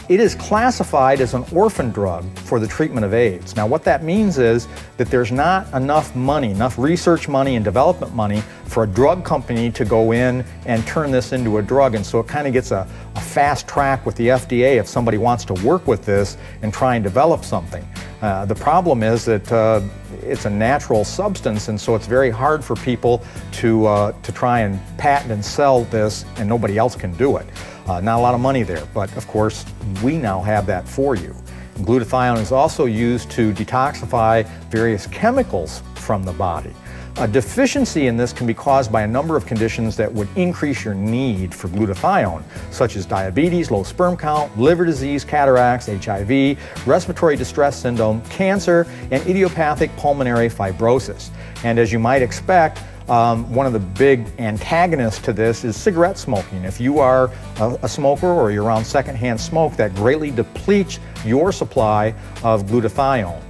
It is classified as an orphan drug for the treatment of AIDS. Now what that means is that there's not enough money, enough research money and development money for a drug company to go in and turn this into a drug, and so it kind of gets a fast track with the FDA if somebody wants to work with this and try and develop something. The problem is that it's a natural substance, and so it's very hard for people to try and patent and sell this, and nobody else can do it. Not a lot of money there, but of course we now have that for you. And glutathione is also used to detoxify various chemicals from the body. A deficiency in this can be caused by a number of conditions that would increase your need for glutathione, such as diabetes, low sperm count, liver disease, cataracts, HIV, respiratory distress syndrome, cancer, and idiopathic pulmonary fibrosis. And as you might expect, one of the big antagonists to this is cigarette smoking. If you are a smoker or you're around secondhand smoke, that greatly depletes your supply of glutathione.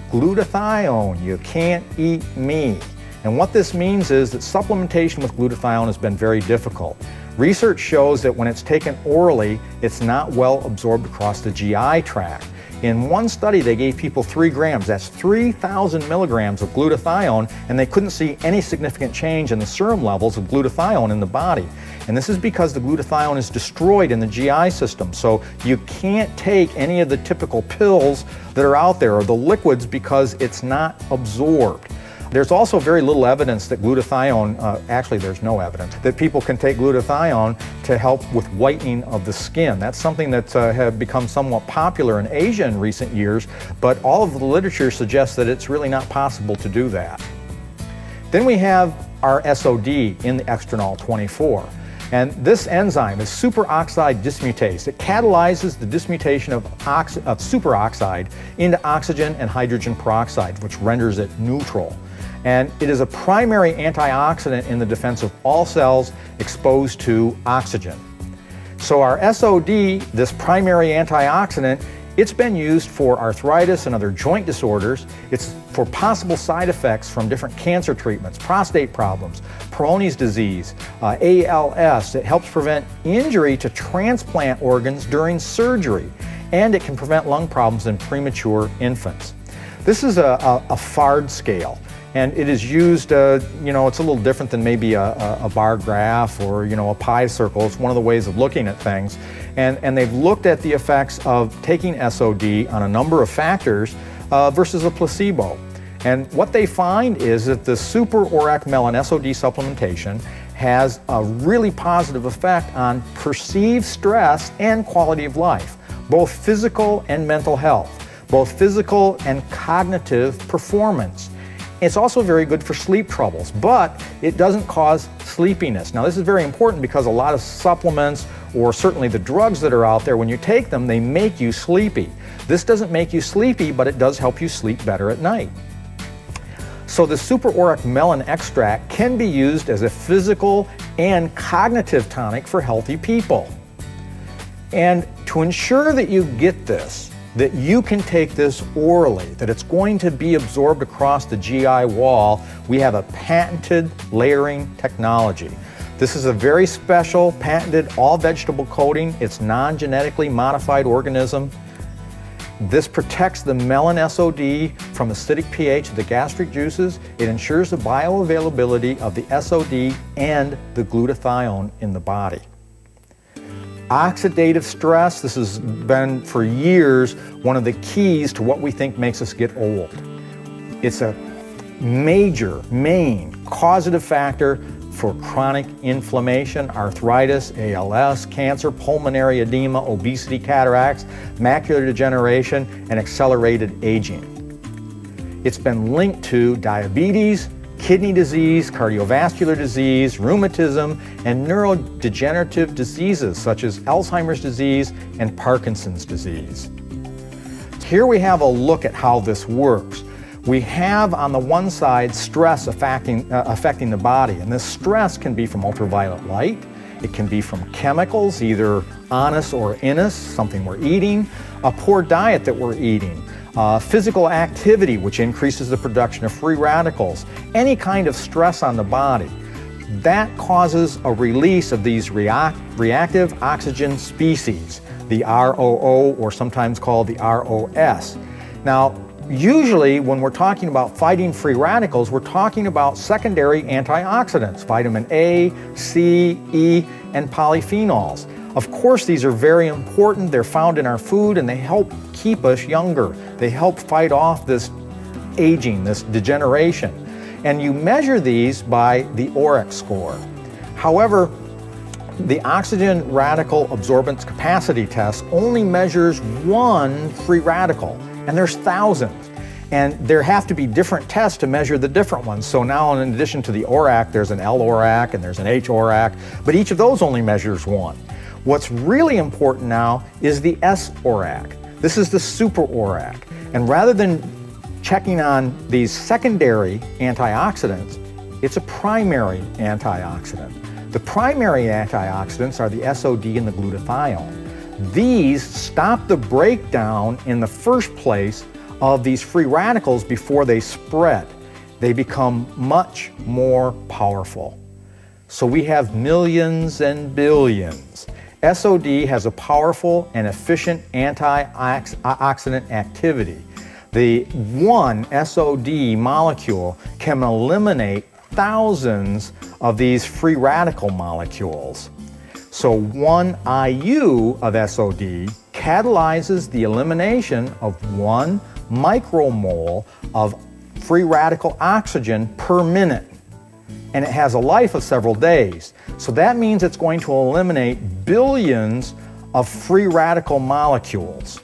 Glutathione, you can't eat me. And what this means is that supplementation with glutathione has been very difficult. Research shows that when it's taken orally, it's not well absorbed across the GI tract. In one study, they gave people 3 grams, that's 3,000 milligrams of glutathione, and they couldn't see any significant change in the serum levels of glutathione in the body. And this is because the glutathione is destroyed in the GI system, so you can't take any of the typical pills that are out there or the liquids because it's not absorbed. There's also very little evidence that glutathione, actually there's no evidence, that people can take glutathione to help with whitening of the skin. That's something that has become somewhat popular in Asia in recent years, but all of the literature suggests that it's really not possible to do that. Then we have our SOD in the extranol 24. And this enzyme is superoxide dismutase. It catalyzes the dismutation of superoxide into oxygen and hydrogen peroxide, which renders it neutral. And it is a primary antioxidant in the defense of all cells exposed to oxygen. So our SOD, this primary antioxidant, it's been used for arthritis and other joint disorders. It's for possible side effects from different cancer treatments, prostate problems, Peyronie's disease, ALS. It helps prevent injury to transplant organs during surgery, and it can prevent lung problems in premature infants. This is a FARD scale. And it is used, you know, it's a little different than maybe a bar graph or, you know, a pi circle. It's one of the ways of looking at things. And they've looked at the effects of taking SOD on a number of factors versus a placebo. And what they find is that the super ORAC melon SOD supplementation has a really positive effect on perceived stress and quality of life, both physical and mental health, both physical and cognitive performance. It's also very good for sleep troubles, but it doesn't cause sleepiness. Now, this is very important because a lot of supplements, or certainly the drugs that are out there, when you take them, they make you sleepy. This doesn't make you sleepy, but it does help you sleep better at night. So the Super Auric Melon Extract can be used as a physical and cognitive tonic for healthy people. And to ensure that you get this, that you can take this orally, that it's going to be absorbed across the GI wall, we have a patented layering technology. This is a very special, patented, all-vegetable coating. It's non-genetically modified organism. This protects the melon SOD from acidic pH of the gastric juices. It ensures the bioavailability of the SOD and the glutathione in the body. Oxidative stress, this has been for years one of the keys to what we think makes us get old. It's a main causative factor for chronic inflammation, arthritis, ALS, cancer, pulmonary edema, obesity, cataracts, macular degeneration, and accelerated aging. It's been linked to diabetes, kidney disease, cardiovascular disease, rheumatism, and neurodegenerative diseases such as Alzheimer's disease and Parkinson's disease. Here we have a look at how this works. We have on the one side stress affecting the body, and this stress can be from ultraviolet light, it can be from chemicals, either on us or in us, something we're eating, a poor diet that we're eating, physical activity, which increases the production of free radicals, any kind of stress on the body. That causes a release of these reactive oxygen species, the ROO, or sometimes called the ROS. Now, usually when we're talking about fighting free radicals, we're talking about secondary antioxidants, vitamin A, C, E, and polyphenols. Of course, these are very important. They're found in our food and they help keep us younger. They help fight off this aging, this degeneration. And you measure these by the Auric score. However, the oxygen radical absorbance capacity test only measures one free radical, and there's thousands. And there have to be different tests to measure the different ones. So now in addition to the Auric, there's an L-Auric and there's an H-Auric, but each of those only measures one. What's really important now is the S-Auric. This is the Super Auric. And rather than checking on these secondary antioxidants, it's a primary antioxidant. The primary antioxidants are the SOD and the glutathione. These stop the breakdown in the first place of these free radicals before they spread. They become much more powerful. So we have millions and billions. SOD has a powerful and efficient antioxidant activity. The one SOD molecule can eliminate thousands of these free radical molecules. So 1 IU of SOD catalyzes the elimination of 1 micromole of free radical oxygen per minute. And it has a life of several days. So that means it's going to eliminate billions of free radical molecules.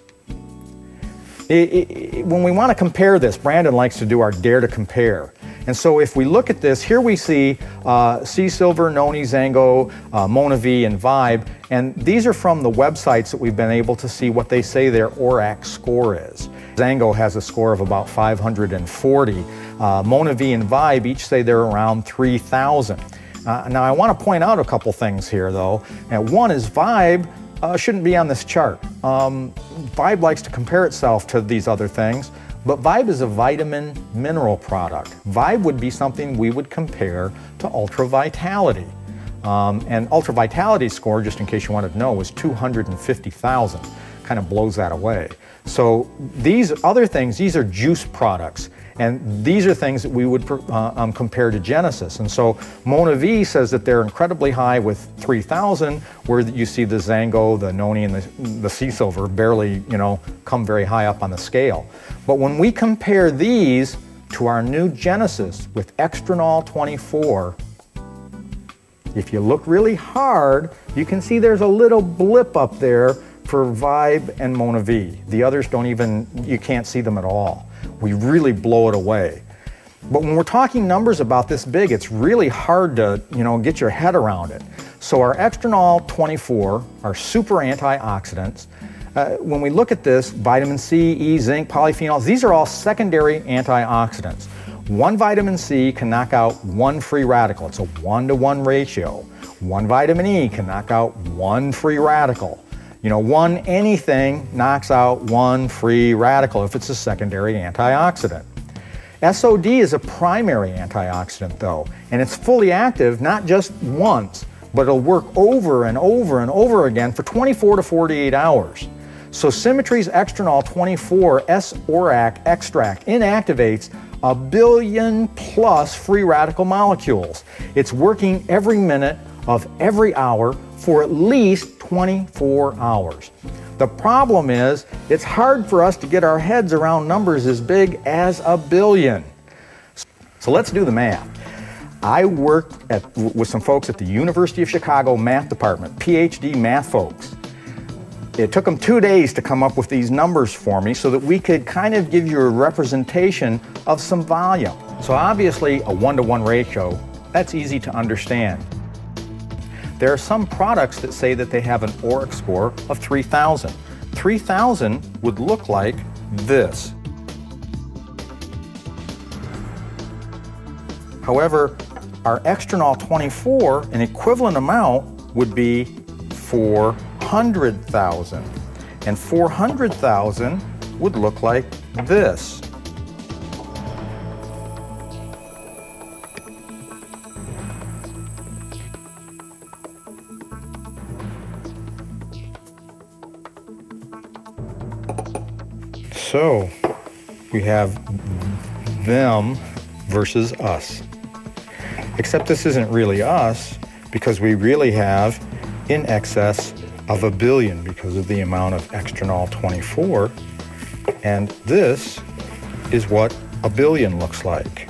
When we want to compare this, Brandon likes to do our dare to compare. And so if we look at this, here we see Sea Silver, Noni, Zango, MonaV, and Vibe. And these are from the websites that we've been able to see what they say their Auric score is. Zango has a score of about 540. MonaV and Vibe each say they're around 3,000. Now I want to point out a couple things here though. And one is Vibe shouldn't be on this chart. Vibe likes to compare itself to these other things, but Vibe is a vitamin mineral product. Vibe would be something we would compare to Ultra Vitality. And Ultra Vitality score, just in case you wanted to know, was 250,000. Kind of blows that away. So these other things, these are juice products. And these are things that we would compare to Genesis. And so MonaV says that they're incredibly high with 3,000, where you see the Zango, the Noni, and the Sea Silver barely, come very high up on the scale. But when we compare these to our new Genesis with Extranol 24, if you look really hard, you can see there's a little blip up there for Vibe and MonaV. The others don't even, you can't see them at all. We really blow it away. But when we're talking numbers about this big, it's really hard to, get your head around it. So our Extranol 24, our super antioxidants, when we look at this, vitamin C, E, zinc, polyphenols, these are all secondary antioxidants. One vitamin C can knock out one free radical. It's a 1-to-1 ratio. One vitamin E can knock out one free radical. One anything knocks out one free radical if it's a secondary antioxidant. SOD is a primary antioxidant though, and it's fully active not just once, but it'll work over and over and over again for 24 to 48 hours. So Symmetry's Extranol 24 S-ORAC extract inactivates 1 billion plus free radical molecules. It's working every minute of every hour for at least 24 hours. The problem is, it's hard for us to get our heads around numbers as big as 1 billion. So let's do the math. I worked with some folks at the University of Chicago math department, PhD math folks. It took them 2 days to come up with these numbers for me so that we could kind of give you a representation of some volume. So obviously a 1-to-1 ratio, that's easy to understand. There are some products that say that they have an ORAC score of 3,000. 3,000 would look like this. However, our Extranol 24, an equivalent amount would be 400,000. And 400,000 would look like this. So we have them versus us. Except this isn't really us, because we really have in excess of 1 billion because of the amount of Extranol 24. And this is what 1 billion looks like.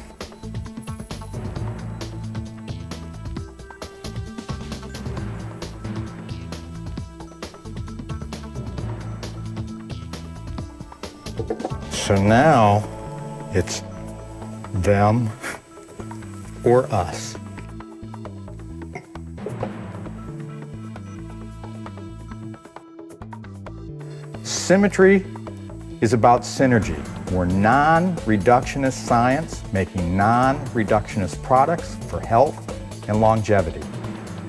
So now it's them or us. Symmetry is about synergy. We're non-reductionist science making non-reductionist products for health and longevity.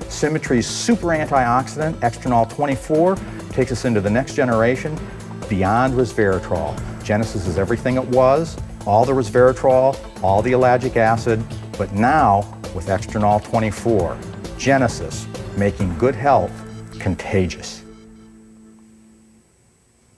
Symmetry's super antioxidant, Extranol 24, takes us into the next generation beyond resveratrol. Genesis is everything it was, all the resveratrol, all the ellagic acid, but now with Extranol 24, Genesis, making good health contagious.